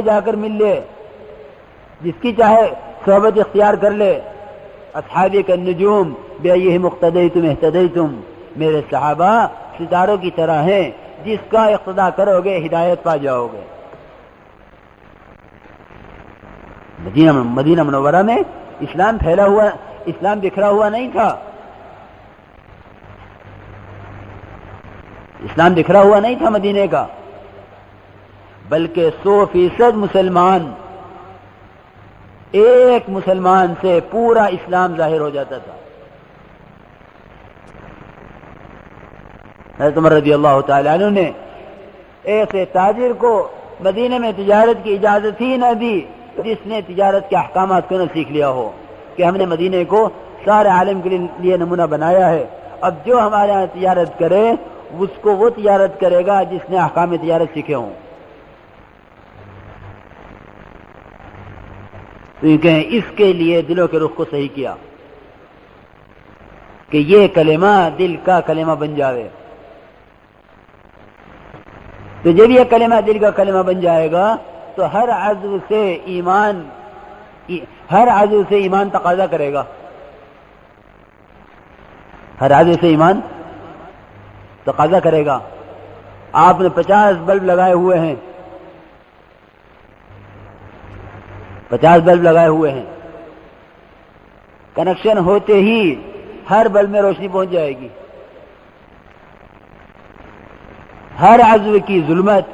جا کر مل لے، جس کی چاہے صحبت اختیار کر لے. اصحابی کا النجوم بأیہم اقتدیتم اہتدیتم، میرے صحابہ ستاروں کی طرح ہیں، جس کا اقتداء کرو گے ہدایت پا جاؤ گے. مدینہ منورہ میں اسلام پھیلا ہوا، اسلام بکھرا ہوا نہیں تھا. اسلام بکھرا ہوا نہیں تھا مدینے کا، بلکہ 100% مسلمان، ایک مسلمان سے پورا اسلام ظاہر ہو جاتا تھا. حضرت عمر رضی اللہ تعالی عنہ نے ایسے تاجر کو مدینے میں تجارت کی اجازت ہی نہ دی جس نے تجارت کے احکامات کو نہ سیکھ لیا ہو، کہ ہم نے مدینے کو سارے عالم کے لیے نمونہ بنایا ہے، اب جو ہمارے یہاں تجارت کرے اس کو وہ تجارت کرے گا جس نے احکام تجارت سیکھے ہوں. تو یہ کہیں اس کے لیے دلوں کے رخ کو صحیح کیا کہ یہ کلمہ دل کا کلمہ بن جاوے. تو جب یہ کلمہ دل کا کلمہ بن جائے گا تو ہر عضو سے ایمان تقاضا کرے گا. ہر عضو سے ایمان تقاضا کرے گا. آپ نے 50 بلب لگائے ہوئے ہیں، 50 بلب لگائے ہوئے ہیں، کنیکشن ہوتے ہی ہر بلب میں روشنی پہنچ جائے گی. ہر عضو کی ظلمت،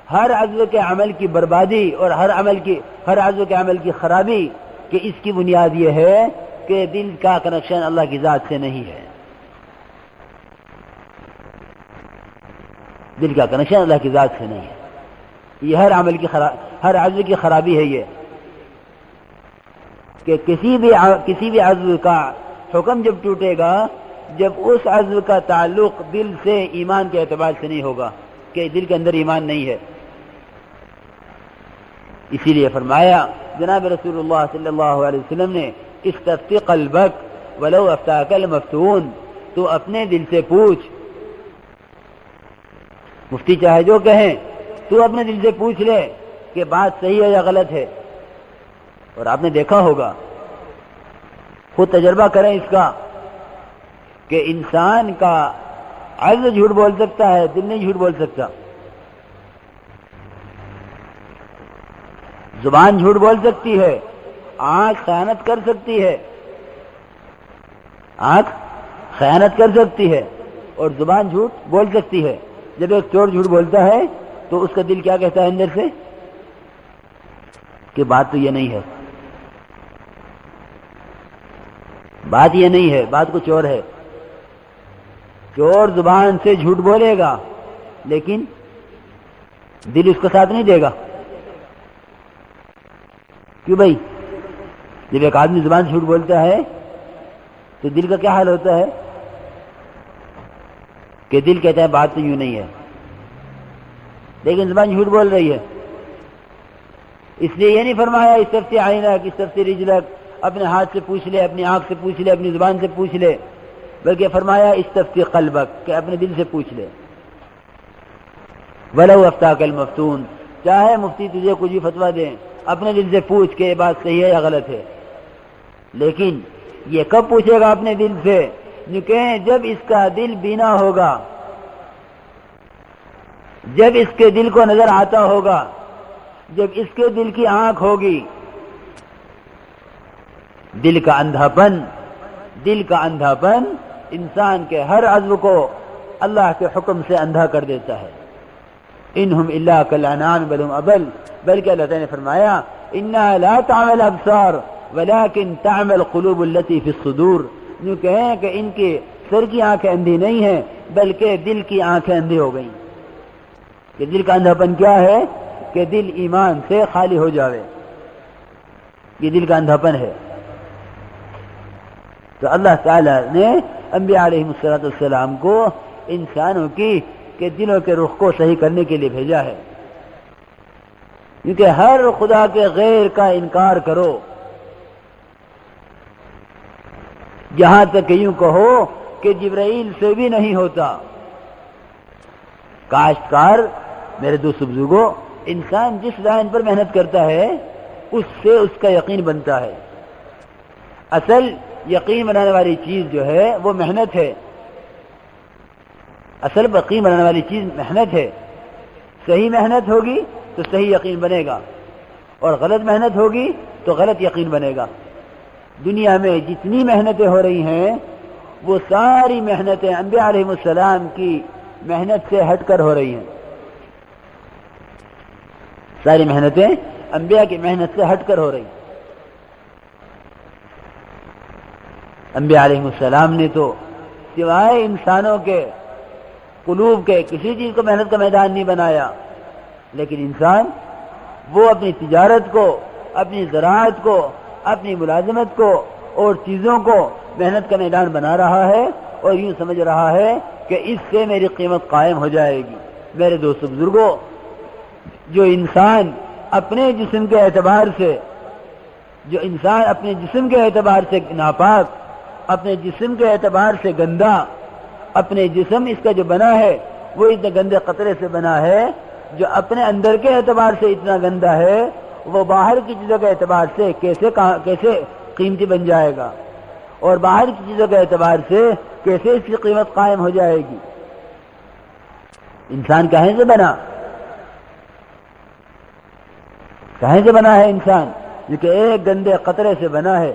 ہر عضو کے عمل کی بربادی اور ہر عضو کے عمل کی خرابی، کہ اس کی بنیاد یہ ہے کہ دل کا کنیکشن اللہ کی ذات سے نہیں ہے. دل کا کنیکشن اللہ کی ذات سے نہیں ہے. یہ ہر عضو کی خرابی ہے. یہ کہ کسی بھی عضو کا حکم جب ٹوٹے گا جب اس عضو کا تعلق دل سے ایمان کے اعتبار سے نہیں ہوگا، کہ دل کے اندر ایمان نہیں ہے. اسی لیے فرمایا جناب رسول اللہ صلی اللہ علیہ وسلم نے، استفتی قلبک ولو افتاک المفتون، تو اپنے دل سے پوچھ. مفتی چاہے جو کہیں، تو اپنے دل سے پوچھ لے کہ بات صحیح ہے یا غلط ہے. اور آپ نے دیکھا ہوگا، خود تجربہ کریں اس کا، کہ انسان کا عقل جھوٹ بول سکتا ہے، دل نہیں جھوٹ بول سکتا. زبان جھوٹ بول سکتی ہے، آنکھ خیانت کر سکتی ہے، آنکھ خیانت کر سکتی ہے اور زبان جھوٹ بول سکتی ہے. جب ایک چور جھوٹ بولتا ہے تو اس کا دل کیا کہتا ہے اندر سے؟ کہ بات تو یہ نہیں ہے، بات یہ نہیں ہے، بات کچھ اور ہے. چور زبان سے جھوٹ بولے گا لیکن دل اس کا ساتھ نہیں دے گا. کیوں بھائی؟ جب ایک آدمی زبان سے جھوٹ بولتا ہے تو دل کا کیا حال ہوتا ہے؟ کہ دل کہتا ہے بات تو یوں نہیں ہے، لیکن زبان جھوٹ بول رہی ہے. اس لیے یہ نہیں فرمایا استفتی عینک استفتی رجلک، اپنے ہاتھ سے پوچھ لے، اپنی آنکھ سے پوچھ لے، اپنی زبان سے پوچھ لے، بلکہ فرمایا استفتی قلبک، کہ اپنے دل سے پوچھ لے. ولو افتاک المفتون، چاہے مفتی تجھے کچھ بھی فتویٰ دیں، اپنے دل سے پوچھ کہ یہ بات صحیح ہے یا غلط ہے. لیکن یہ کب پوچھے گا اپنے دل سے؟ کہ جب اس کا دل بینا ہوگا، جب اس کے دل کو نظر آتا ہوگا، جب اس کے دل کی آنکھ ہوگی. دل کا اندھاپن انسان کے ہر عضو کو اللہ کے حکم سے اندھا کر دیتا ہے. انہم الا کالانعام بل هم اضل، بلکہ اللہ تعالی نے فرمایا انها لا تعمل الابصار ولكن تعمل القلوب التي في الصدور. یوں کہیں کہ ان کی سر کی آنکھیں اندھی نہیں ہیں بلکہ دل کی آنکھیں اندھی ہو گئیں. کہ دل کا اندھاپن کیا ہے؟ کہ دل ایمان سے خالی ہو جاوے. یہ دل کا اندھاپن ہے. تو اللہ تعالی نے انبیاء علیہ السلام کو انسانوں کی کہ دلوں کے رخ کو صحیح کرنے کے لیے بھیجا ہے. کیونکہ ہر خدا کے غیر کا انکار کرو، جہاں تک یوں کہو کہ جبرائیل سے بھی نہیں ہوتا. کاشتکار میرے دوست بزرگوں، انسان جس لائن پر محنت کرتا ہے اس سے اس کا یقین بنتا ہے. اصل یقین بنانے والی چیز جو ہے وہ محنت ہے. اصل یقین بنانے والی چیز محنت ہے. صحیح محنت ہوگی تو صحیح یقین بنے گا، اور غلط محنت ہوگی تو غلط یقین بنے گا. دنیا میں جتنی محنتیں ہو رہی ہیں وہ ساری محنتیں انبیاء علیہ السلام کی محنت سے ہٹ کر ہو رہی ہیں. ساری محنتیں انبیاء کی محنت سے ہٹ کر ہو رہی ہیں. انبیاء علیہ السلام نے تو سوائے انسانوں کے قلوب کے کسی چیز کو محنت کا میدان نہیں بنایا، لیکن انسان وہ اپنی تجارت کو، اپنی زراعت کو، اپنی ملازمت کو اور چیزوں کو محنت کا میدان بنا رہا ہے اور یوں سمجھ رہا ہے کہ اس سے میری قیمت قائم ہو جائے گی. میرے دوستو بزرگوں، جو انسان اپنے جسم کے اعتبار سے ناپاک، اپنے جسم کے اعتبار سے گندا، اپنے جسم اس کا جو بنا ہے وہ اتنے گندے قطرے سے بنا ہے، جو اپنے اندر کے اعتبار سے اتنا گندا ہے، وہ باہر کی چیزوں کے اعتبار سے کیسے قیمتی بن جائے گا، اور باہر کی چیزوں کے اعتبار سے کیسے اس کی قیمت قائم ہو جائے گی. انسان کہیں سے بنا ہے انسان؟ یہ کہ ایک گندے قطرے سے بنا ہے.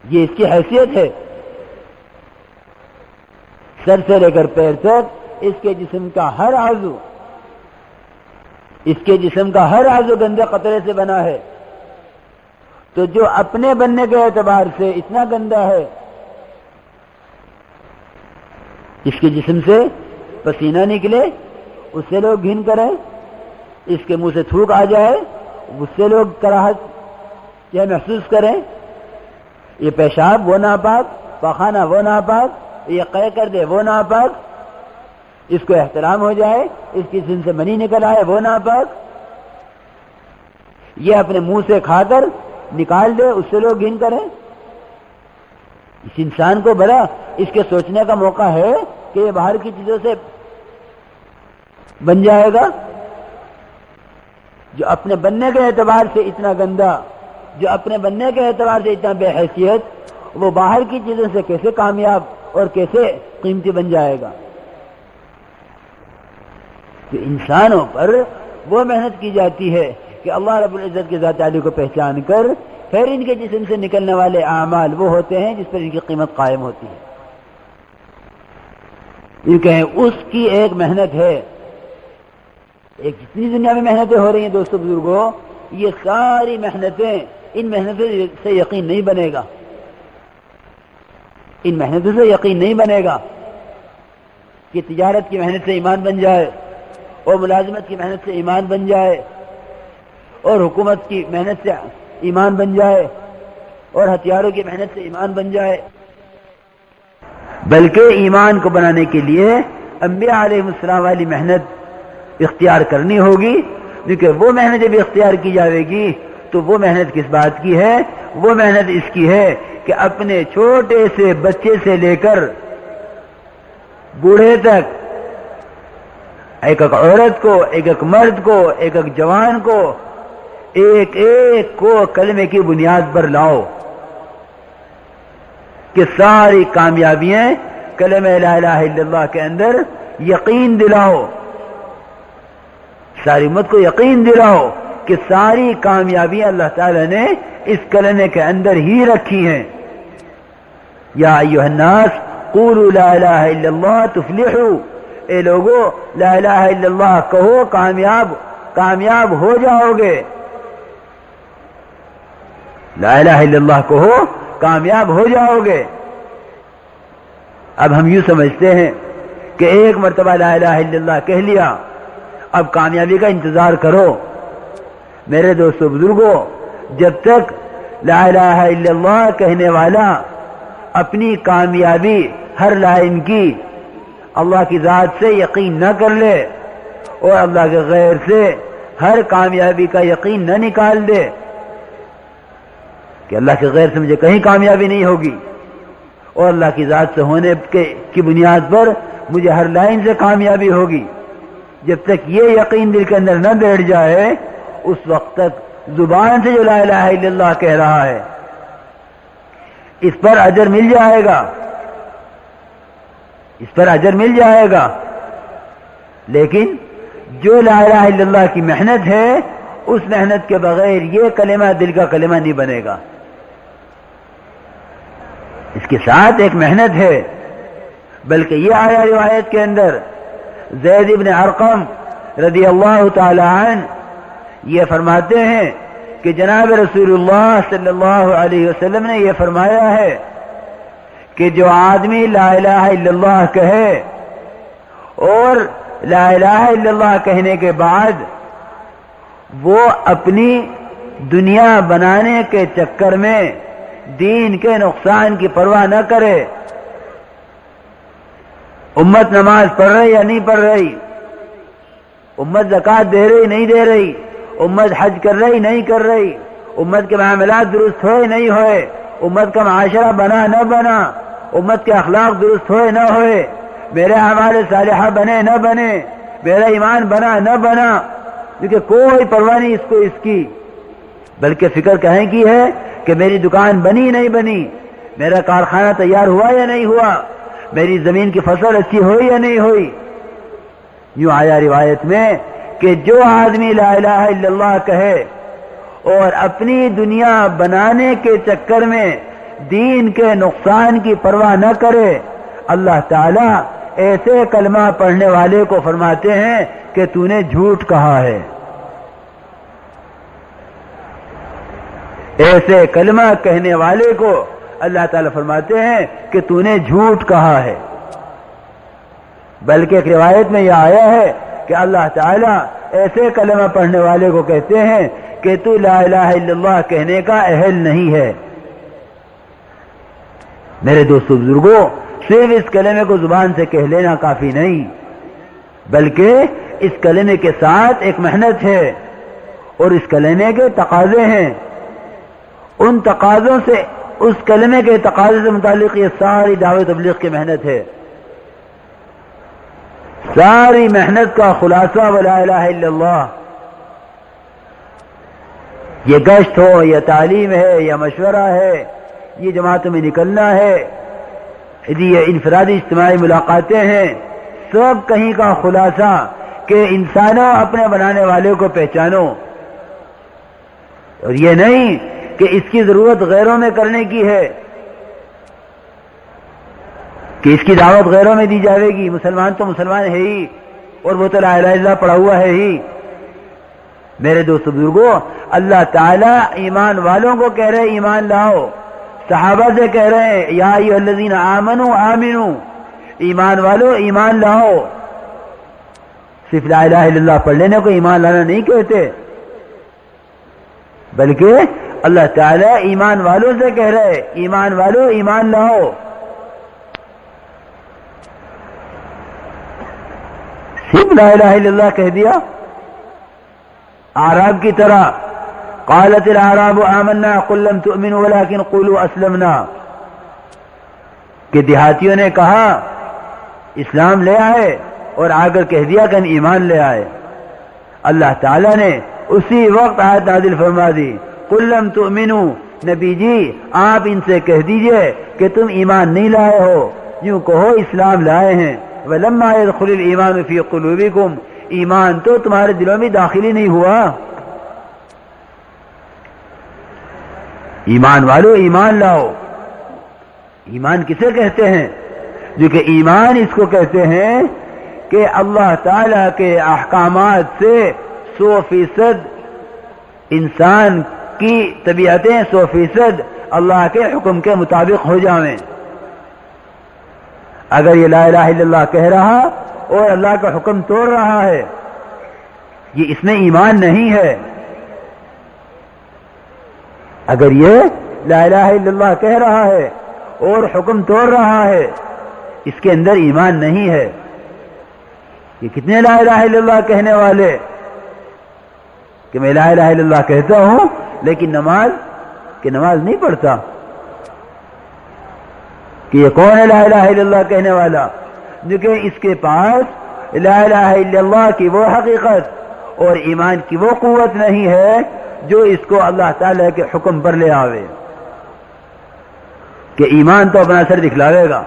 یہ اس کی حیثیت ہے. سر سے لے کر پیر تک اس کے جسم کا ہر عضو گندے قطرے سے بنا ہے. تو جو اپنے بننے کے اعتبار سے اتنا گندا ہے، اس کے جسم سے پسینہ نکلے اس سے لوگ گھن کریں، اس کے منہ سے تھوک آ جائے اس سے لوگ کراہت یا محسوس کریں، یہ پیشاب وہ ناپاک، پاخانہ وہ ناپاک، یہ قے کر دے وہ ناپاک، اس کو احترام ہو جائے، اس کی جسم سے منی نکل آئے وہ ناپاک، یہ اپنے منہ سے کھا کر نکال دے اس سے لوگ گھن کریں. اس انسان کو بڑا اس کے سوچنے کا موقع ہے کہ یہ باہر کی چیزوں سے بن جائے گا. جو اپنے بننے کے اعتبار سے اتنا گندا، جو اپنے بننے کے اعتبار سے اتنا بے حیثیت، وہ باہر کی چیزوں سے کیسے کامیاب اور کیسے قیمتی بن جائے گا. تو انسانوں پر وہ محنت کی جاتی ہے کہ اللہ رب العزت کی ذات عالی کو پہچان کر پھر ان کے جسم سے نکلنے والے اعمال وہ ہوتے ہیں جس پر ان کی قیمت قائم ہوتی ہے. یہ کہیں اس کی ایک محنت ہے. ایک جتنی دنیا میں محنتیں ہو رہی ہیں دوستو بزرگوں، یہ ساری محنتیں، ان محنتوں سے یقین نہیں بنے گا. ان محنتوں سے یقین نہیں بنے گا کہ تجارت کی محنت سے ایمان بن جائے، اور ملازمت کی محنت سے ایمان بن جائے، اور حکومت کی محنت سے ایمان بن جائے، اور ہتھیاروں کی محنت سے ایمان بن جائے. بلکہ ایمان کو بنانے کے لیے انبیاء علیہ السلام والی محنت اختیار کرنی ہوگی. کیونکہ وہ محنت بھی اختیار کی جائے گی تو وہ محنت کس بات کی ہے؟ وہ محنت اس کی ہے کہ اپنے چھوٹے سے بچے سے لے کر بوڑھے تک، ایک ایک عورت کو، ایک ایک مرد کو، ایک ایک جوان کو، ایک ایک کو کلمے کی بنیاد پر لاؤ کہ ساری کامیابیاں کلمہ لا الہ الا اللہ کے اندر یقین دلاؤ. ساری امت کو یقین دلاؤ کہ ساری کامیابیاں اللہ تعالی نے اس کلمے کے اندر ہی رکھی ہیں. یا ایھا الناس قولوا لا الہ الا اللہ تفلحوا، اے لوگو لا الہ الا اللہ کہو، کامیاب ہو جاؤ گے. لا الہ الا اللہ کہو، کامیاب ہو جاؤ گے. اب ہم یوں سمجھتے ہیں کہ ایک مرتبہ لا الہ الا اللہ کہہ لیا، اب کامیابی کا انتظار کرو. میرے دوستو بزرگوں، جب تک لا الہ الا اللہ کہنے والا اپنی کامیابی ہر لائن کی اللہ کی ذات سے یقین نہ کر لے اور اللہ کے غیر سے ہر کامیابی کا یقین نہ نکال دے کہ اللہ کے غیر سے مجھے کہیں کامیابی نہیں ہوگی اور اللہ کی ذات سے ہونے کی بنیاد پر مجھے ہر لائن سے کامیابی ہوگی، جب تک یہ یقین دل کے اندر نہ بیٹھ جائے اس وقت تک زبان سے جو لا الہ الا اللہ کہہ رہا ہے اس پر اجر مل جائے گا، اس پر اجر مل جائے گا، لیکن جو لا الہ الا اللہ کی محنت ہے اس محنت کے بغیر یہ کلمہ دل کا کلمہ نہیں بنے گا. اس کے ساتھ ایک محنت ہے. بلکہ یہ آیا روایت کے اندر زید ابن ارقم رضی اللہ تعالی عنہ یہ فرماتے ہیں کہ جناب رسول اللہ صلی اللہ علیہ وسلم نے یہ فرمایا ہے کہ جو آدمی لا الہ الا اللہ کہے اور لا الہ الا اللہ کہنے کے بعد وہ اپنی دنیا بنانے کے چکر میں دین کے نقصان کی پرواہ نہ کرے، امت نماز پڑھ رہی یا نہیں پڑھ رہی، امت زکوٰۃ دے رہی نہیں دے رہی، امت حج کر رہی نہیں کر رہی، امت کے معاملات درست ہوئے نہیں ہوئے، امت کا معاشرہ بنا نہ بنا، امت کے اخلاق درست ہوئے نہ ہوئے، میرے اعمال صالحہ بنے نہ بنے، میرا ایمان بنا نہ بنا، کیونکہ کوئی پرواہ نہیں اس کو اس کی، بلکہ فکر کہیں کی ہے کہ میری دکان بنی نہیں بنی، میرا کارخانہ تیار ہوا یا نہیں ہوا، میری زمین کی فصل اچھی ہوئی یا نہیں ہوئی. یوں آیا روایت میں کہ جو آدمی لا الہ الا اللہ کہے اور اپنی دنیا بنانے کے چکر میں دین کے نقصان کی پرواہ نہ کرے، اللہ تعالی ایسے کلمہ پڑھنے والے کو فرماتے ہیں کہ تو نے جھوٹ کہا ہے. ایسے کلمہ کہنے والے کو اللہ تعالیٰ فرماتے ہیں کہ تو نے جھوٹ کہا ہے. بلکہ ایک روایت میں یہ آیا ہے کہ اللہ تعالیٰ ایسے کلمہ پڑھنے والے کو کہتے ہیں کہ تو لا الہ الا اللہ کہنے کا اہل نہیں ہے. میرے دوستو بزرگوں، صرف اس کلمے کو زبان سے کہہ لینا کافی نہیں، بلکہ اس کلمے کے ساتھ ایک محنت ہے اور اس کلمے کے تقاضے ہیں. ان تقاضوں سے، اس کلمے کے تقاضے سے متعلق یہ ساری دعوت تبلیغ کی محنت ہے. ساری محنت کا خلاصہ ولا الہ الا اللہ. یہ گشت ہو یا تعلیم ہے یا مشورہ ہے، یہ جماعتوں میں نکلنا ہے، یہ انفرادی اجتماعی ملاقاتیں ہیں، سب کہیں کا خلاصہ کہ انسانوں اپنے بنانے والے کو پہچانو. اور یہ نہیں کہ اس کی ضرورت غیروں میں کرنے کی ہے کہ اس کی دعوت غیروں میں دی جائے گی، مسلمان تو مسلمان ہے ہی اور وہ تو لا الہ الا اللہ پڑھا ہوا ہے ہی. میرے دوست بزرگوں، اللہ تعالیٰ ایمان والوں کو کہہ رہے ایمان لاؤ، صحابہ سے کہہ رہے ہیں یا ایھا الذین آمنوا آمنوا، ایمان والو ایمان لاؤ. صرف لا الہ الا اللہ پڑھ لینے کو ایمان لانا نہیں کہتے، بلکہ اللہ تعالیٰ ایمان والوں سے کہہ رہے ایمان والو ایمان لاؤ. صرف لا الہ الا اللہ کہہ دیا، اعراب کی طرح قالت الاعراب آمنا قل لم تؤمنوا ولكن قولوا اسلمنا، کہ دیہاتیوں نے کہا اسلام لے آئے اور آ کر کہہ دیا کہ ہم ایمان لے آئے. اللہ تعالیٰ نے اسی وقت آیت نازل فرما دی قل لم تؤمنوا، نبی جی آپ ان سے کہہ دیجئے کہ تم ایمان نہیں لائے ہو، یوں کہو اسلام لائے ہیں. ولما يدخل الايمان في قلوبكم، ایمان تو تمہارے دلوں میں داخل ہی نہیں ہوا. ایمان والو ایمان لاؤ. ایمان کسے کہتے ہیں؟ جو کہ ایمان اس کو کہتے ہیں کہ اللہ تعالی کے احکامات سے 100% انسان کی طبیعتیں 100% اللہ کے حکم کے مطابق ہو جائیں. اگر یہ لا الہ الا اللہ کہہ رہا اور اللہ کا حکم توڑ رہا ہے، یہ اس میں ایمان نہیں ہے. اگر یہ لا الہ الا اللہ کہہ رہا ہے اور حکم توڑ رہا ہے، اس کے اندر ایمان نہیں ہے. یہ کتنے لا الہ الا اللہ کہنے والے کہ میں لا الہ الا اللہ کہتا ہوں لیکن نماز نہیں پڑھتا. کہ یہ کون ہے لا الہ الا اللہ کہنے والا؟ جو کہ اس کے پاس لا الہ الا اللہ کی وہ حقیقت اور ایمان کی وہ قوت نہیں ہے جو اس کو اللہ تعالی کے حکم پر لے آوے کہ ایمان تو اپنا اثر دکھلاوے گا